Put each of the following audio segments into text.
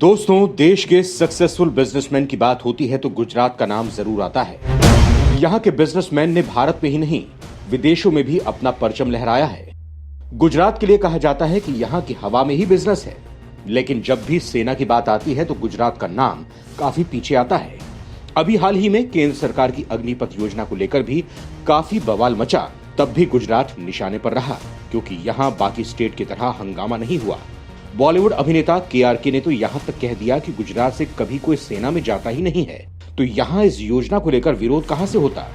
दोस्तों, देश के सक्सेसफुल बिजनेसमैन की बात होती है तो गुजरात का नाम जरूर आता है। यहाँ के बिजनेसमैन ने भारत में ही नहीं विदेशों में भी अपना परचम लहराया है। गुजरात के लिए कहा जाता है कि यहाँ की हवा में ही बिजनेस है, लेकिन जब भी सेना की बात आती है तो गुजरात का नाम काफी पीछे आता है। अभी हाल ही में केंद्र सरकार की अग्निपथ योजना को लेकर भी काफी बवाल मचा, तब भी गुजरात निशाने पर रहा, क्योंकि यहाँ बाकी स्टेट की तरह हंगामा नहीं हुआ। बॉलीवुड अभिनेता KRK ने तो यहाँ तक कह दिया कि गुजरात से कभी कोई सेना में जाता ही नहीं है, तो यहाँ इस योजना को लेकर विरोध कहां से होता।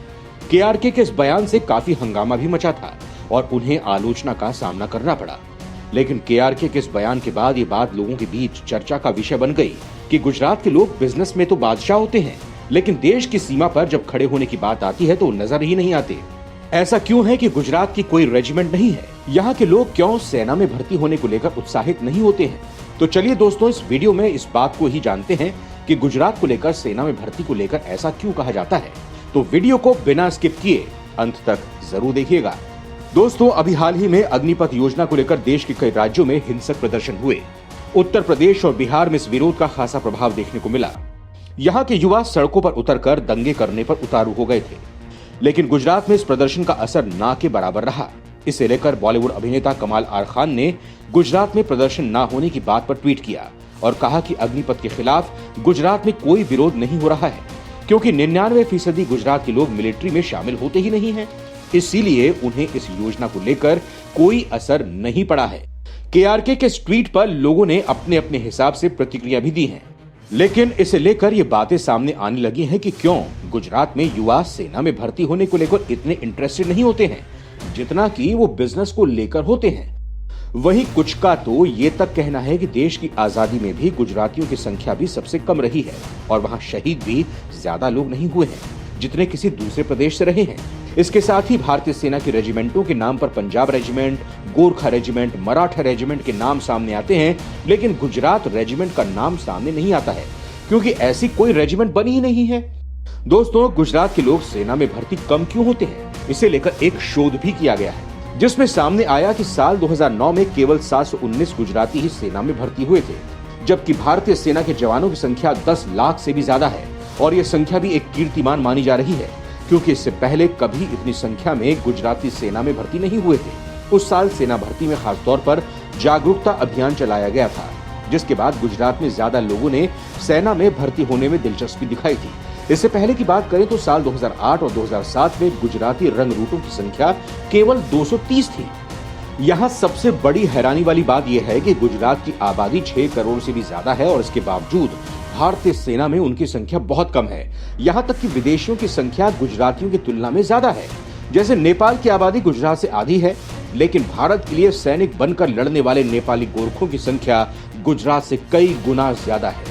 KRK के इस बयान से काफी हंगामा भी मचा था और उन्हें आलोचना का सामना करना पड़ा। लेकिन KRK के इस बयान के बाद ये बात लोगों के बीच चर्चा का विषय बन गई कि गुजरात के लोग बिजनेस में तो बादशाह होते हैं, लेकिन देश की सीमा पर जब खड़े होने की बात आती है तो नजर ही नहीं आते। ऐसा क्यों है कि गुजरात की कोई रेजिमेंट नहीं है? यहाँ के लोग क्यों सेना में भर्ती होने को लेकर उत्साहित नहीं होते हैं? तो चलिए दोस्तों, इस वीडियो में इस बात को ही जानते हैं कि गुजरात को लेकर सेना में भर्ती को लेकर ऐसा क्यों कहा जाता है। तो वीडियो को बिना स्किप किए अंत तक जरूर देखिएगा। दोस्तों, अभी हाल ही में अग्निपथ योजना को लेकर देश के कई राज्यों में हिंसक प्रदर्शन हुए। उत्तर प्रदेश और बिहार में इस विरोध का खासा प्रभाव देखने को मिला। यहाँ के युवा सड़कों पर उतरकर दंगे करने पर उतारू हो गए थे, लेकिन गुजरात में इस प्रदर्शन का असर ना के बराबर रहा। इसे लेकर बॉलीवुड अभिनेता कमाल आर खान ने गुजरात में प्रदर्शन ना होने की बात पर ट्वीट किया और कहा कि अग्निपथ के खिलाफ गुजरात में कोई विरोध नहीं हो रहा है, क्योंकि 99% गुजरात के लोग मिलिट्री में शामिल होते ही नहीं हैं। इसीलिए उन्हें इस योजना को लेकर कोई असर नहीं पड़ा है। KRK के इस ट्वीट पर लोगों ने अपने अपने हिसाब से प्रतिक्रिया भी दी है, लेकिन इसे लेकर ये बातें सामने आने लगी हैं कि क्यों गुजरात में युवा सेना में भर्ती होने को लेकर इतने इंटरेस्टेड नहीं होते हैं जितना कि वो बिजनेस को लेकर होते हैं। वहीं कुछ का तो ये तक कहना है कि देश की आजादी में भी गुजरातियों की संख्या भी सबसे कम रही है और वहां शहीद भी ज्यादा लोग नहीं हुए हैं जितने किसी दूसरे प्रदेश से रहे हैं। इसके साथ ही भारतीय सेना की रेजिमेंटों के नाम पर Punjab regiment, Gorkha regiment, Maratha regiment के नाम सामने आते हैं, लेकिन गुजरात रेजिमेंट का नाम सामने नहीं आता है, क्योंकि ऐसी कोई रेजिमेंट बनी ही नहीं है। दोस्तों, गुजरात के लोग सेना में भर्ती कम क्यों होते हैं, इसे लेकर एक शोध भी किया गया है, जिसमें सामने आया कि साल 2009 में केवल 719 गुजराती ही सेना में भर्ती हुए थे, जबकि भारतीय सेना के जवानों की संख्या 10 लाख से भी ज्यादा है। और यह संख्या भी एक कीर्तिमान मानी जा रही है, क्योंकि इससे पहले कभी इतनी संख्या में गुजराती सेना में भर्ती नहीं हुए थे। उस साल सेना भर्ती में खास तौर पर जागरूकता अभियान चलाया गया था, जिसके बाद गुजरात में ज्यादा लोगों ने सेना में भर्ती होने में दिलचस्पी दिखाई थी। इससे पहले की बात करें तो साल 2008 और 2007 में गुजराती रंगरूटों की संख्या केवल 230 थी। यहाँ सबसे बड़ी हैरानी वाली बात यह है कि गुजरात की आबादी 6 करोड़ से भी ज्यादा है और इसके बावजूद भारतीय सेना में उनकी संख्या बहुत कम है। यहाँ तक कि विदेशियों की संख्या गुजरातियों की तुलना में ज्यादा है। जैसे नेपाल की आबादी गुजरात से आधी है, लेकिन भारत के लिए सैनिक बनकर लड़ने वाले नेपाली गोरखों की संख्या गुजरात से कई गुना ज्यादा है।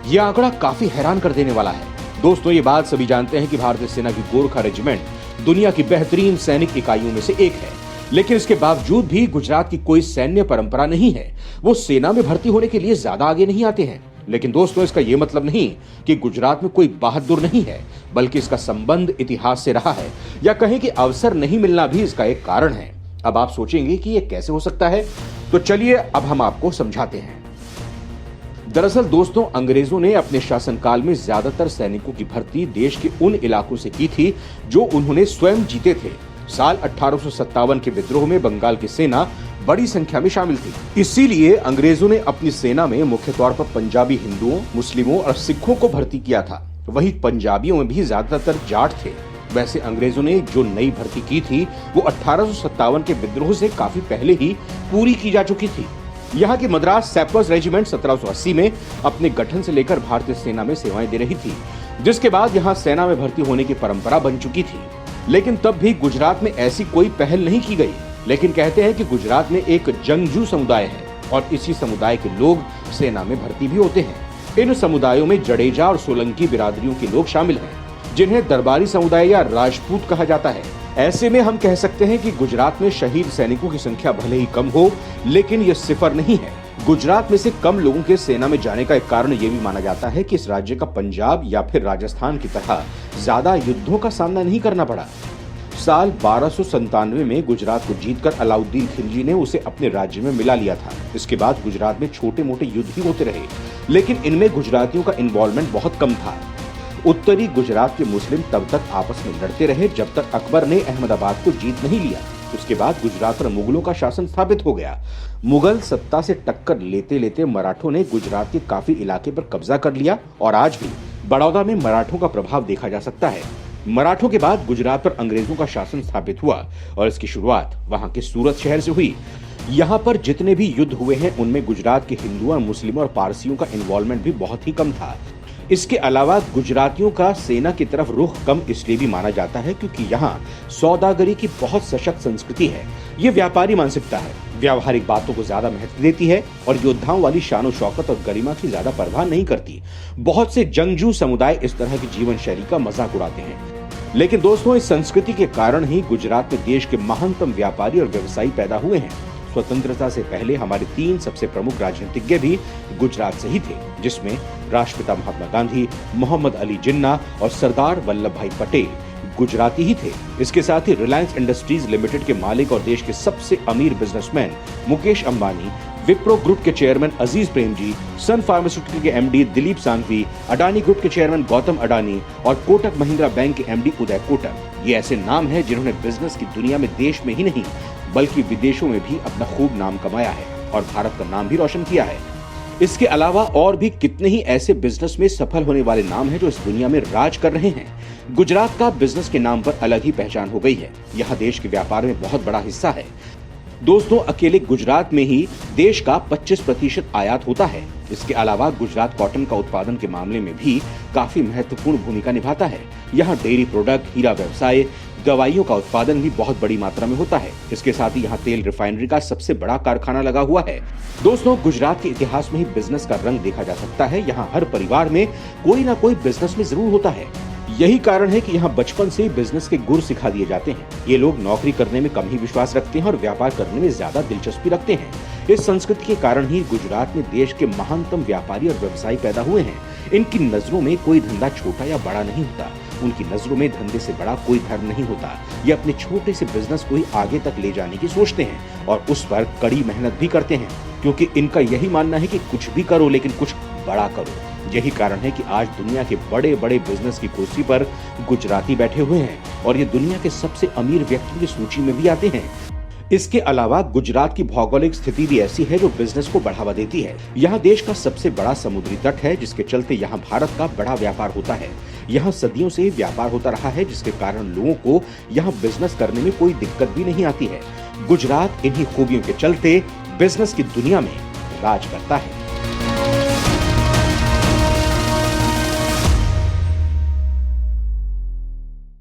यह आंकड़ा काफी हैरान कर देने वाला है। दोस्तों, ये बात सभी जानते हैं कि भारतीय सेना की गोरखा रेजिमेंट दुनिया की बेहतरीन सैनिक इकाइयों में से एक है, लेकिन इसके बावजूद भी गुजरात की कोई सैन्य परंपरा नहीं है। वो सेना में भर्ती होने के लिए ज्यादा आगे नहीं आते हैं। लेकिन दोस्तों, इसका ये मतलब नहीं कि गुजरात में कोई बहादुर नहीं है, बल्कि इसका संबंध इतिहास से रहा है, या कहें कि अवसर नहीं मिलना भी इसका एक कारण है। अब आप सोचेंगे कि यह कैसे हो सकता है, तो चलिए अब हम आपको समझाते हैं। दरअसल दोस्तों, अंग्रेजों ने अपने शासनकाल में ज्यादातर सैनिकों की भर्ती देश के उन इलाकों से की थी जो उन्होंने स्वयं जीते थे। साल 1857 के विद्रोह में बंगाल की सेना बड़ी संख्या में शामिल थी। इसीलिए अंग्रेजों ने अपनी सेना में मुख्य तौर पर पंजाबी हिंदुओं, मुस्लिमों और सिखों को भर्ती किया था। वहीं पंजाबियों में भी ज्यादातर जाट थे। वैसे अंग्रेजों ने जो नई भर्ती की थी वो 1857 के विद्रोह से काफी पहले ही पूरी की जा चुकी थी। यहाँ की मद्रास सैपर्स रेजिमेंट 1780 में अपने गठन से लेकर भारतीय सेना में सेवाएं दे रही थी, जिसके बाद यहाँ सेना में भर्ती होने की परंपरा बन चुकी थी। लेकिन तब भी गुजरात में ऐसी कोई पहल नहीं की गई। लेकिन कहते हैं कि गुजरात में एक जंगजू समुदाय है और इसी समुदाय के लोग सेना में भर्ती भी होते हैं। इन समुदायों में जडेजा और सोलंकी बिरादरियों के लोग शामिल हैं, जिन्हें दरबारी समुदाय या राजपूत कहा जाता है। ऐसे में हम कह सकते हैं कि गुजरात में शहीद सैनिकों की संख्या भले ही कम हो, लेकिन यह सिफर नहीं है। गुजरात में से कम लोगों के सेना में जाने का एक कारण यह भी माना जाता है कि इस राज्य का पंजाब या फिर राजस्थान की तरह ज्यादा युद्धों का सामना नहीं करना पड़ा। साल 1297 में गुजरात को जीतकर अलाउद्दीन खिलजी ने उसे अपने राज्य में मिला लिया था। इसके बाद गुजरात में छोटे मोटे युद्ध ही होते रहे, लेकिन इनमें गुजरातियों का इन्वॉल्वमेंट बहुत कम था। उत्तरी गुजरात के मुस्लिम तब तक आपस में लड़ते रहे जब तक अकबर ने अहमदाबाद को जीत नहीं लिया। उसके बाद गुजरात पर मुगलों का शासन स्थापित हो गया। मुगल सत्ता से टक्कर लेते लेते मराठों ने गुजरात के काफी इलाके पर कब्जा कर लिया और आज भी बड़ौदा में मराठों का प्रभाव देखा जा सकता है। मराठों के बाद गुजरात पर अंग्रेजों का शासन स्थापित हुआ और इसकी शुरुआत वहां के सूरत शहर से हुई। यहाँ पर जितने भी युद्ध हुए हैं उनमें गुजरात के हिंदुओं, मुस्लिमों और पारसियों का इन्वॉल्वमेंट भी बहुत ही कम था। इसके अलावा गुजरातियों का सेना की तरफ रुख कम इसलिए भी माना जाता है क्योंकि यहाँ सौदागरी की बहुत सशक्त संस्कृति है। ये व्यापारी मानसिकता है, व्यावहारिक बातों को ज्यादा महत्व देती है और योद्धाओं वाली शानो शौकत और गरिमा की ज्यादा परवाह नहीं करती। बहुत से जंगजू समुदाय इस तरह की जीवन शैली का मजाक उड़ाते हैं, लेकिन दोस्तों इस संस्कृति के कारण ही गुजरात में देश के महानतम व्यापारी और व्यवसायी पैदा हुए हैं। स्वतंत्रता से पहले हमारे 3 सबसे प्रमुख राजनीतिज्ञ भी गुजरात से ही थे, जिसमें राष्ट्रपिता महात्मा गांधी, मोहम्मद अली जिन्ना और सरदार वल्लभ भाई पटेल गुजराती ही थे। इसके साथ ही रिलायंस इंडस्ट्रीज लिमिटेड के मालिक और देश के सबसे अमीर बिजनेसमैन मुकेश अंबानी, विप्रो ग्रुप के चेयरमैन अजीज प्रेमजी, सन फार्मास्यूटिकल के एमडी दिलीप सांघवी, अडानी ग्रुप के चेयरमैन गौतम अडानी और कोटक महिंद्रा बैंक के एमडी उदय कोटक, ये ऐसे नाम हैं जिन्होंने बिजनेस की दुनिया में देश में ही नहीं बल्कि विदेशों में भी अपना खूब नाम कमाया है और भारत का नाम भी रोशन किया है। इसके अलावा और भी कितने ही ऐसे बिजनेस में सफल होने वाले नाम हैं जो इस दुनिया में राज कर रहे हैं। गुजरात का बिजनेस के नाम पर अलग ही पहचान हो गई है। यह देश के व्यापार में बहुत बड़ा हिस्सा है। दोस्तों अकेले गुजरात में ही देश का 25% आयात होता है। इसके अलावा गुजरात कॉटन का उत्पादन के मामले में भी काफी महत्वपूर्ण भूमिका निभाता है। यहाँ डेयरी प्रोडक्ट, हीरा व्यवसाय, दवाइयों का उत्पादन भी बहुत बड़ी मात्रा में होता है। इसके साथ ही यहाँ तेल रिफाइनरी का सबसे बड़ा कारखाना लगा हुआ है। दोस्तों गुजरात के इतिहास में ही बिजनेस का रंग देखा जा सकता है। यहाँ हर परिवार में कोई ना कोई बिजनेस में जरूर होता है। यही कारण है कि यहाँ बचपन से बिजनेस के गुर सिखा दिए जाते हैं। ये लोग नौकरी करने में कम ही विश्वास रखते हैं और व्यापार करने में ज्यादा दिलचस्पी रखते हैं। इस संस्कृति के कारण ही गुजरात में देश के महानतम व्यापारी और व्यवसायी पैदा हुए हैं। इनकी नजरों में कोई धंधा छोटा या बड़ा नहीं होता। उनकी नजरों में धंधे से बड़ा कोई धर्म नहीं होता। ये अपने छोटे से बिजनेस को ही आगे तक ले जाने की सोचते हैं और उस पर कड़ी मेहनत भी करते हैं, क्योंकि इनका यही मानना है कि कुछ भी करो लेकिन कुछ बड़ा करो। यही कारण है कि आज दुनिया के बड़े बड़े बिजनेस की कुर्सी पर गुजराती बैठे हुए हैं और ये दुनिया के सबसे अमीर व्यक्तियों की सूची में भी आते हैं। इसके अलावा गुजरात की भौगोलिक स्थिति भी ऐसी है जो बिजनेस को बढ़ावा देती है। यहाँ देश का सबसे बड़ा समुद्री तट है, जिसके चलते यहाँ भारत का बड़ा व्यापार होता है। यहाँ सदियों से व्यापार होता रहा है, जिसके कारण लोगों को यहाँ बिजनेस करने में कोई दिक्कत भी नहीं आती है। गुजरात इन्हीं खूबियों के चलते बिजनेस की दुनिया में राज करता है।